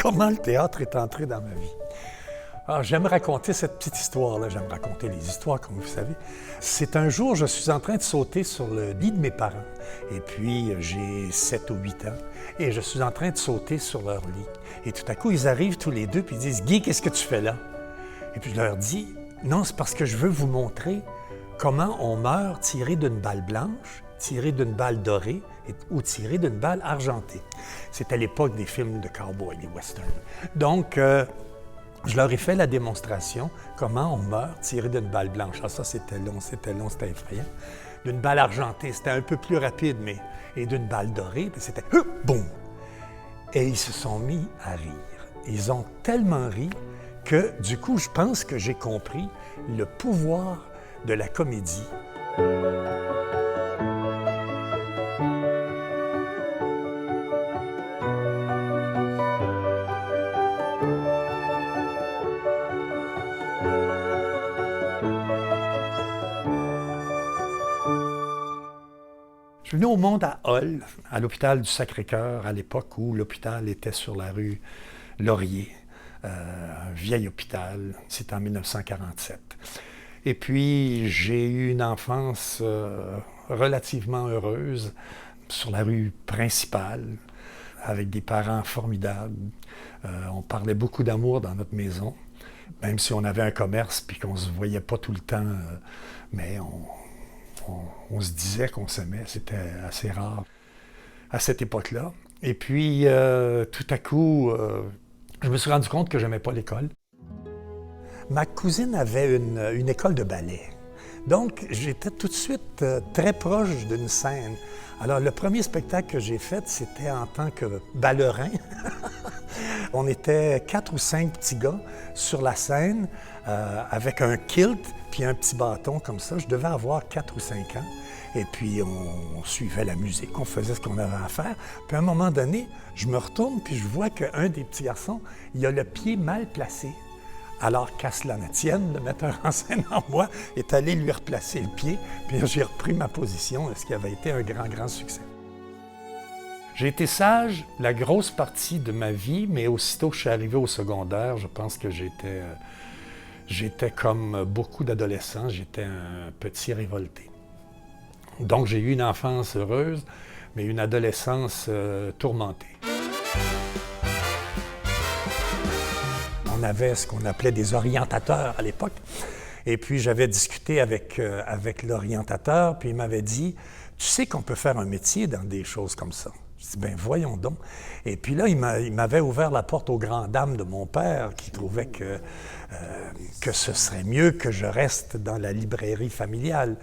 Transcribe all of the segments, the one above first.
comment le théâtre est entré dans ma vie. Alors, j'aime raconter cette petite histoire-là. J'aime raconter les histoires, comme vous savez. C'est un jour, je suis en train de sauter sur le lit de mes parents. Et puis, j'ai 7 ou 8 ans. Et je suis en train de sauter sur leur lit. Et tout à coup, ils arrivent tous les deux puis ils disent « Guy, qu'est-ce que tu fais là? » Et puis, je leur dis « Non, c'est parce que je veux vous montrer comment on meurt tiré d'une balle blanche, tiré d'une balle dorée ou tiré d'une balle argentée. » C'était l'époque des films de cow-boys, des westerns. Donc, je leur ai fait la démonstration comment on meurt tiré d'une balle blanche. Ah, ça, c'était long, c'était effrayant. D'une balle argentée, c'était un peu plus rapide, mais... Et d'une balle dorée, c'était « boum ». Et ils se sont mis à rire. Ils ont tellement ri que, du coup, je pense que j'ai compris le pouvoir de la comédie. Je suis venu au monde à Hull, à l'hôpital du Sacré-Cœur, à l'époque où l'hôpital était sur la rue Laurier, un vieil hôpital. C'était en 1947. Et puis, j'ai eu une enfance relativement heureuse sur la rue principale, avec des parents formidables. On parlait beaucoup d'amour dans notre maison, même si on avait un commerce puis qu'on ne se voyait pas tout le temps, mais on se disait qu'on s'aimait, c'était assez rare à cette époque-là. Et puis, tout à coup, je me suis rendu compte que je n'aimais pas l'école. Ma cousine avait une école de ballet. Donc, j'étais tout de suite très proche d'une scène. Alors, le premier spectacle que j'ai fait, c'était en tant que ballerin. On était 4 ou 5 petits gars sur la scène avec un kilt puis un petit bâton comme ça. Je devais avoir 4 ou 5 ans. Et puis, on suivait la musique, on faisait ce qu'on avait à faire. Puis à un moment donné, je me retourne puis je vois qu'un des petits garçons, il a le pied mal placé. Alors qu'à cela ne tienne, le metteur en scène en moi est allé lui replacer le pied, puis j'ai repris ma position, ce qui avait été un grand, grand succès. J'ai été sage la grosse partie de ma vie, mais aussitôt que je suis arrivé au secondaire, je pense que j'étais comme beaucoup d'adolescents, j'étais un petit révolté. Donc j'ai eu une enfance heureuse, mais une adolescence tourmentée. On avait ce qu'on appelait des orientateurs à l'époque. Et puis, j'avais discuté avec l'orientateur, puis il m'avait dit « Tu sais qu'on peut faire un métier dans des choses comme ça? » Je dis « Bien, voyons donc. » Et puis là, il m'avait ouvert la porte aux grandes dames de mon père, qui trouvait que ce serait mieux que je reste dans la librairie familiale.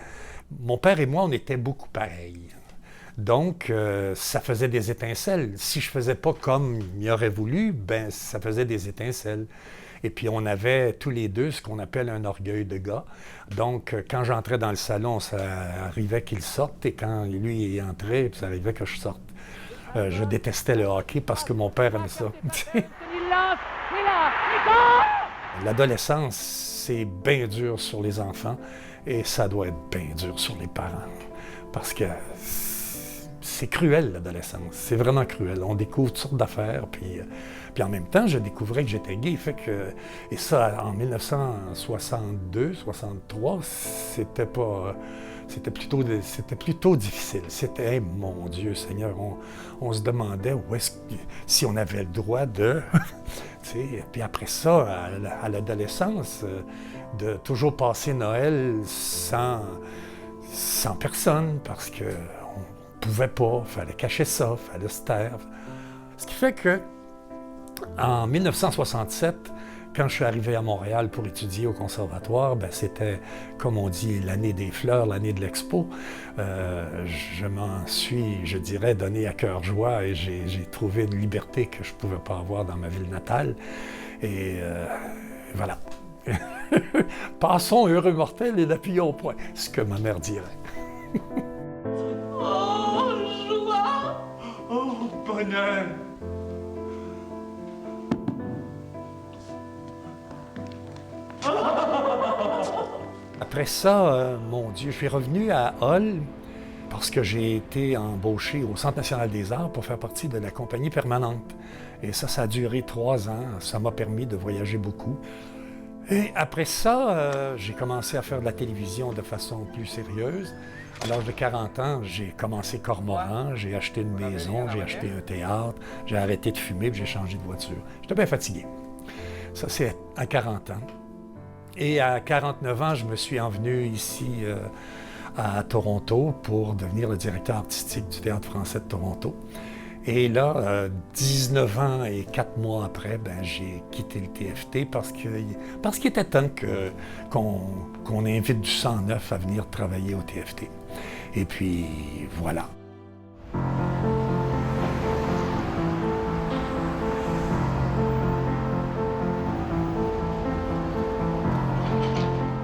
Mon père et moi, on était beaucoup pareils. Donc, ça faisait des étincelles. Si je ne faisais pas comme il aurait voulu, ben ça faisait des étincelles. Et puis, on avait tous les deux ce qu'on appelle un orgueil de gars. Donc, quand j'entrais dans le salon, ça arrivait qu'il sorte. Et quand lui est entré, ça arrivait que je sorte. Je détestais le hockey parce que mon père aimait ça. L'adolescence, c'est bien dur sur les enfants et ça doit être bien dur sur les parents. Parce que c'est cruel, l'adolescence. C'est vraiment cruel. On découvre toutes sortes d'affaires. Puis en même temps, je découvrais que j'étais gay. Et ça, en 1962, 63, c'était plutôt difficile. C'était, mon Dieu Seigneur, on se demandait si on avait le droit de... Puis après ça, à l'adolescence, de toujours passer Noël sans personne, parce que pouvait pas, il fallait cacher ça, il fallait se taire. Ce qui fait que, en 1967, quand je suis arrivé à Montréal pour étudier au conservatoire, ben c'était, comme on dit, l'année des fleurs, l'année de l'expo. Je m'en suis, je dirais, donné à cœur joie et j'ai trouvé une liberté que je ne pouvais pas avoir dans ma ville natale. Et voilà. Passons heureux mortel et l'appuyons au point, ce que ma mère dirait. Bonheur! Après ça, mon Dieu, je suis revenu à Hull parce que j'ai été embauché au Centre national des arts pour faire partie de la compagnie permanente. Et ça a duré 3 ans. Ça m'a permis de voyager beaucoup. Et après ça, j'ai commencé à faire de la télévision de façon plus sérieuse. À l'âge de 40 ans, j'ai commencé Cormoran, j'ai acheté une maison, j'ai acheté un théâtre, j'ai arrêté de fumer, puis j'ai changé de voiture. J'étais bien fatigué. Ça, c'est à 40 ans. Et à 49 ans, je me suis envenu ici à Toronto pour devenir le directeur artistique du Théâtre français de Toronto. Et là, 19 ans et 4 mois après, j'ai quitté le TFT parce qu'il était temps qu'on invite du sang neuf à venir travailler au TFT. Et puis, voilà.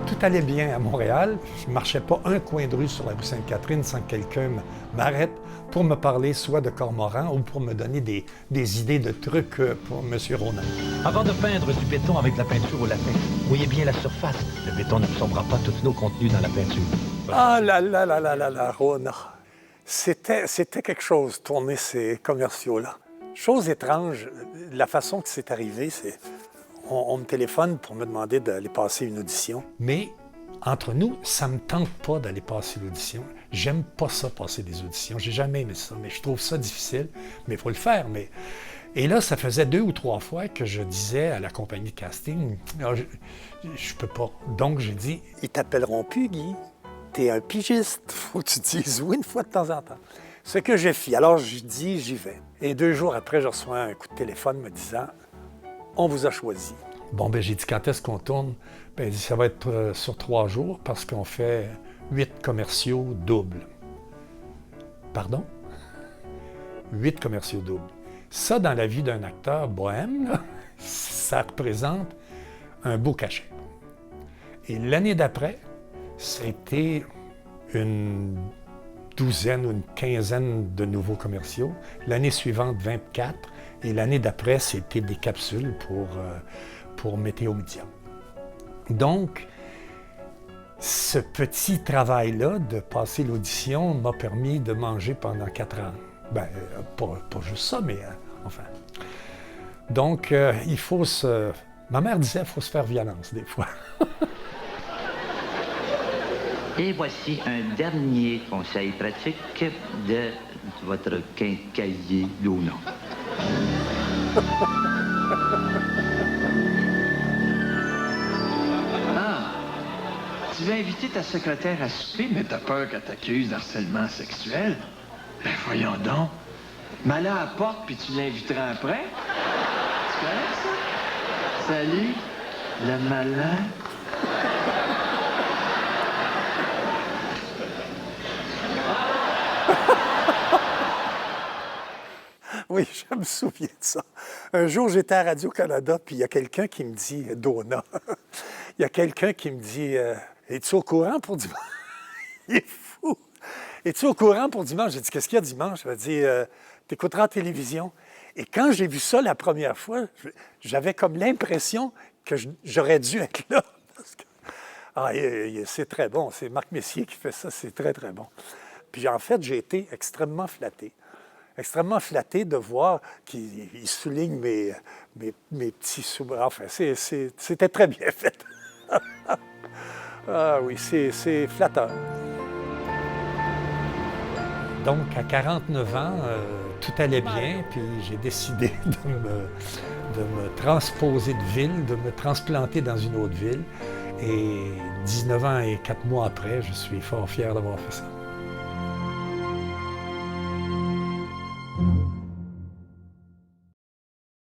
Tout allait bien à Montréal. Je ne marchais pas un coin de rue sur la rue Sainte-Catherine sans que quelqu'un m'arrête pour me parler soit de Cormoran ou pour me donner des idées de trucs pour M. Ronan. Avant de peindre du béton avec la peinture au lapin, voyez bien la surface. Le béton n'absorbera pas tous nos contenus dans la peinture. Ah là là là là là là, Ronan. C'était quelque chose, tourner ces commerciaux-là. Chose étrange, la façon que c'est arrivé, c'est... On me téléphone pour me demander d'aller passer une audition. Mais, entre nous, ça ne me tente pas d'aller passer l'audition. J'aime pas ça, passer des auditions. J'ai jamais aimé ça, mais je trouve ça difficile. Mais il faut le faire. Et là, ça faisait 2 ou 3 fois que je disais à la compagnie de casting, je peux pas. Donc, j'ai dit, ils t'appelleront plus, Guy. T'es un pigiste. Faut que tu dises oui une fois de temps en temps. Ce que j'ai fait. Alors, je dis, j'y vais. Et 2 jours après, je reçois un coup de téléphone me disant, on vous a choisi. Bon, j'ai dit, quand est-ce qu'on tourne? Il dit, ça va être sur 3 jours parce qu'on fait 8 commerciaux doubles. Pardon? 8 commerciaux doubles. Ça, dans la vie d'un acteur bohème, là, ça représente un beau cachet. Et l'année d'après, c'était une 12aine ou une 15aine de nouveaux commerciaux. L'année suivante, 24. Et l'année d'après, c'était des capsules pour Météo Média. Donc, ce petit travail-là de passer l'audition m'a permis de manger pendant 4 ans. Pas juste ça, mais enfin. Donc, il faut se... Ma mère disait qu'il faut se faire violence des fois. Et voici un dernier conseil pratique de votre quincaillier Luna. Ah, tu veux inviter ta secrétaire à souper, mais t'as peur qu'elle t'accuse d'harcèlement sexuel? Ben voyons donc. Mais là, à la porte, puis tu l'inviteras après? Tu connais ça? Salut, le malin. Oui, je me souviens de ça. Un jour, j'étais à Radio-Canada, puis il y a quelqu'un qui me dit, Donna, il y a quelqu'un qui me dit, es-tu au courant pour dimanche? Il est fou! Es-tu au courant pour dimanche? J'ai dit, qu'est-ce qu'il y a dimanche? Il m'a dit, t'écouteras la télévision. Et quand j'ai vu ça la première fois, j'avais comme l'impression que j'aurais dû être là. Parce que, c'est très bon. C'est Marc Messier qui fait ça. C'est très, très bon. Puis en fait, j'ai été extrêmement flatté. Extrêmement flatté de voir qu'il souligne mes petits souvenirs. Enfin, c'était très bien fait. Ah oui, c'est flatteur. Donc, à 49 ans, tout allait bien, puis j'ai décidé de me transposer de ville, de me transplanter dans une autre ville. Et 19 ans et 4 mois après, je suis fort fier d'avoir fait ça.